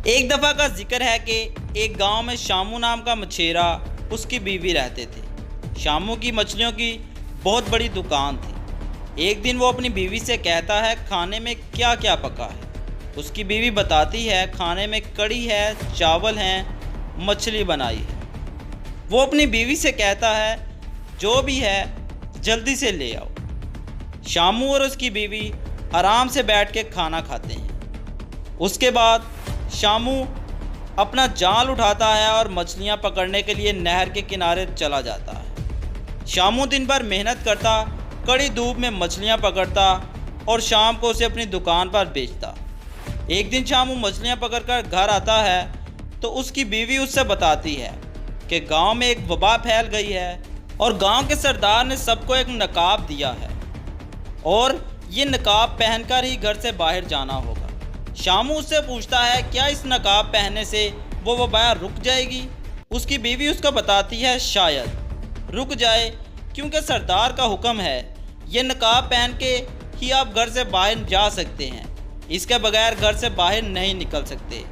एक दफ़ा का जिक्र है कि एक गांव में शामू नाम का मछेरा उसकी बीवी रहते थे। शामू की मछलियों की बहुत बड़ी दुकान थी। एक दिन वो अपनी बीवी से कहता है खाने में क्या क्या पका है। उसकी बीवी बताती है खाने में कड़ी है, चावल हैं, मछली बनाई है। वो अपनी बीवी से कहता है जो भी है जल्दी से ले आओ। शामू और उसकी बीवी आराम से बैठ के खाना खाते हैं। उसके बाद शामू अपना जाल उठाता है और मछलियां पकड़ने के लिए नहर के किनारे चला जाता है। शामू दिन भर मेहनत करता, कड़ी धूप में मछलियां पकड़ता और शाम को उसे अपनी दुकान पर बेचता। एक दिन शामू मछलियां पकड़कर घर आता है तो उसकी बीवी उससे बताती है कि गांव में एक वबा फैल गई है और गांव के सरदार ने सबको एक नकाब दिया है और ये नकाब पहनकर ही घर से बाहर जाना होगा। शामू उससे पूछता है क्या इस नकाब पहनने से वो वबा रुक जाएगी। उसकी बीवी उसको बताती है शायद रुक जाए, क्योंकि सरदार का हुक्म है ये नकाब पहन के ही आप घर से बाहर जा सकते हैं, इसके बगैर घर से बाहर नहीं निकल सकते।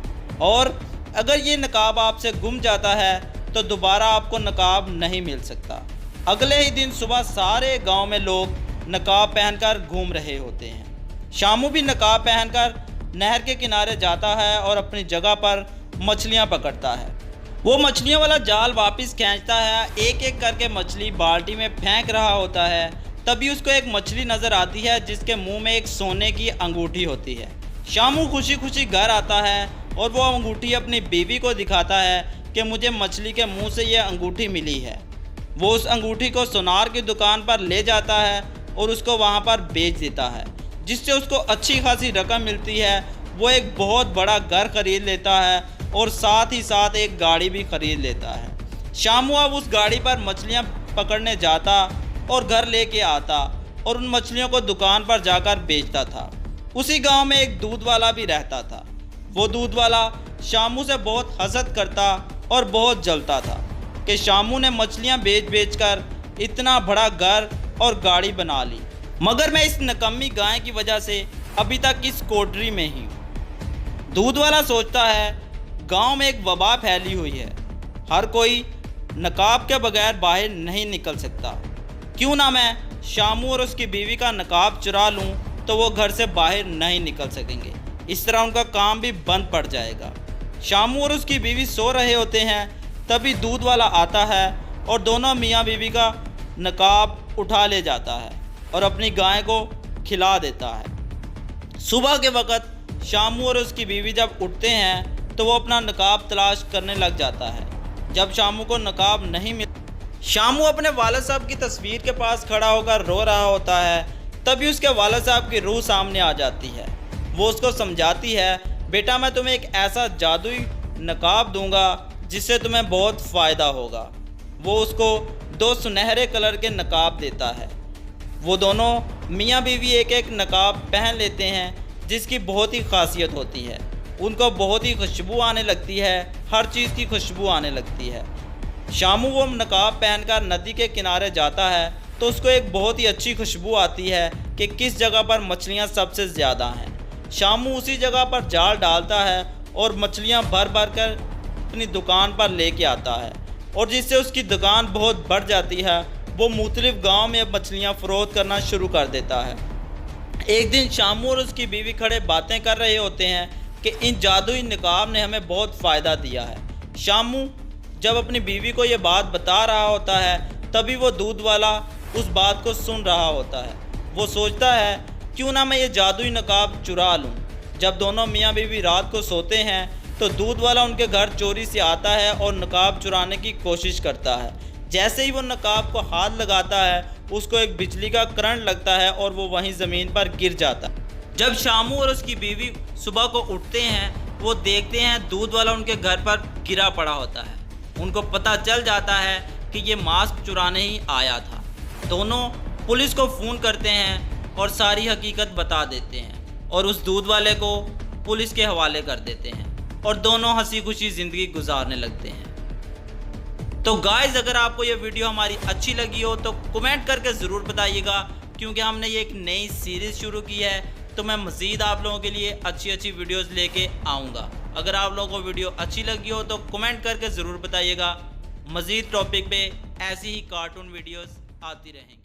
और अगर ये नकाब आपसे गुम जाता है तो दोबारा आपको नकाब नहीं मिल सकता। अगले ही दिन सुबह सारे गांव में लोग नकाब पहनकर घूम रहे होते हैं। शामू भी नकाब पहनकर नहर के किनारे जाता है और अपनी जगह पर मछलियां पकड़ता है। वो मछलियों वाला जाल वापस खींचता है, एक एक करके मछली बाल्टी में फेंक रहा होता है। तभी उसको एक मछली नज़र आती है जिसके मुंह में एक सोने की अंगूठी होती है। शामू खुशी खुशी घर आता है और वो अंगूठी अपनी बीवी को दिखाता है कि मुझे मछली के मुंह से ये अंगूठी मिली है। वो उस अंगूठी को सोनार की दुकान पर ले जाता है और उसको वहाँ पर बेच देता है, जिससे उसको अच्छी खासी रकम मिलती है। वो एक बहुत बड़ा घर खरीद लेता है और साथ ही साथ एक गाड़ी भी खरीद लेता है। शामू अब उस गाड़ी पर मछलियाँ पकड़ने जाता और घर लेके आता और उन मछलियों को दुकान पर जाकर बेचता था। उसी गांव में एक दूध वाला भी रहता था। वो दूध वाला शामू से बहुत हसद करता और बहुत जलता था कि शामू ने मछलियाँ बेच बेच कर इतना बड़ा घर और गाड़ी बना ली, मगर मैं इस नकम्मी गाय की वजह से अभी तक इस कोठरी में ही हूँ। दूध वाला सोचता है गांव में एक वबा फैली हुई है, हर कोई नकाब के बगैर बाहर नहीं निकल सकता। क्यों ना मैं शामू और उसकी बीवी का नकाब चुरा लूँ तो वो घर से बाहर नहीं निकल सकेंगे, इस तरह उनका काम भी बंद पड़ जाएगा। शामू और उसकी बीवी सो रहे होते हैं, तभी दूध वाला आता है और दोनों मियाँ बीवी का नकाब उठा ले जाता है और अपनी गाय को खिला देता है। सुबह के वक़्त शामू और उसकी बीवी जब उठते हैं तो वो अपना नकाब तलाश करने लग जाता है। जब शामू को नकाब नहीं मिल, शामू अपने वालिद साहब की तस्वीर के पास खड़ा होकर रो रहा होता है। तभी उसके वालिद साहब की रूह सामने आ जाती है। वो उसको समझाती है बेटा मैं तुम्हें एक ऐसा जादुई नकाब दूंगा जिससे तुम्हें बहुत फ़ायदा होगा। वो उसको 2 सुनहरे कलर के नकाब देता है। वो दोनों मियाँ बीवी एक एक नकाब पहन लेते हैं जिसकी बहुत ही खासियत होती है। उनको बहुत ही खुशबू आने लगती है, हर चीज़ की खुशबू आने लगती है। शामू वो नकाब पहनकर नदी के किनारे जाता है तो उसको एक बहुत ही अच्छी खुशबू आती है कि किस जगह पर मछलियाँ सबसे ज़्यादा हैं। शामू उसी जगह पर जाल डालता है और मछलियाँ भर भर कर अपनी दुकान पर लेके आता है और जिससे उसकी दुकान बहुत बढ़ जाती है। वो मुख्तलिफ गांव में मछलियां फ़रोख्त करना शुरू कर देता है। एक दिन शामू और उसकी बीवी खड़े बातें कर रहे होते हैं कि इन जादुई नकाब ने हमें बहुत फ़ायदा दिया है। शामू जब अपनी बीवी को ये बात बता रहा होता है तभी वो दूध वाला उस बात को सुन रहा होता है। वो सोचता है क्यों ना मैं ये जादुई नकाब चुरा लूँ। जब दोनों मियाँ बीवी रात को सोते हैं तो दूध वाला उनके घर चोरी से आता है और नकाब चुराने की कोशिश करता है। जैसे ही वो नकाब को हाथ लगाता है उसको एक बिजली का करंट लगता है और वो वहीं ज़मीन पर गिर जाता है। जब शामू और उसकी बीवी सुबह को उठते हैं वो देखते हैं दूध वाला उनके घर पर गिरा पड़ा होता है। उनको पता चल जाता है कि ये मास्क चुराने ही आया था। दोनों पुलिस को फ़ोन करते हैं और सारी हकीकत बता देते हैं और उस दूध वाले को पुलिस के हवाले कर देते हैं और दोनों हंसी खुशी ज़िंदगी गुजारने लगते हैं। तो गाइज़ अगर आपको ये वीडियो हमारी अच्छी लगी हो तो कमेंट करके ज़रूर बताइएगा, क्योंकि हमने ये एक नई सीरीज़ शुरू की है तो मैं मज़ीद आप लोगों के लिए अच्छी अच्छी वीडियोज़ लेके आऊँगा। अगर आप लोगों को वीडियो अच्छी लगी हो तो कमेंट करके ज़रूर बताइएगा। मज़ीद टॉपिक पे ऐसी ही कार्टून वीडियोस आती रहेंगी।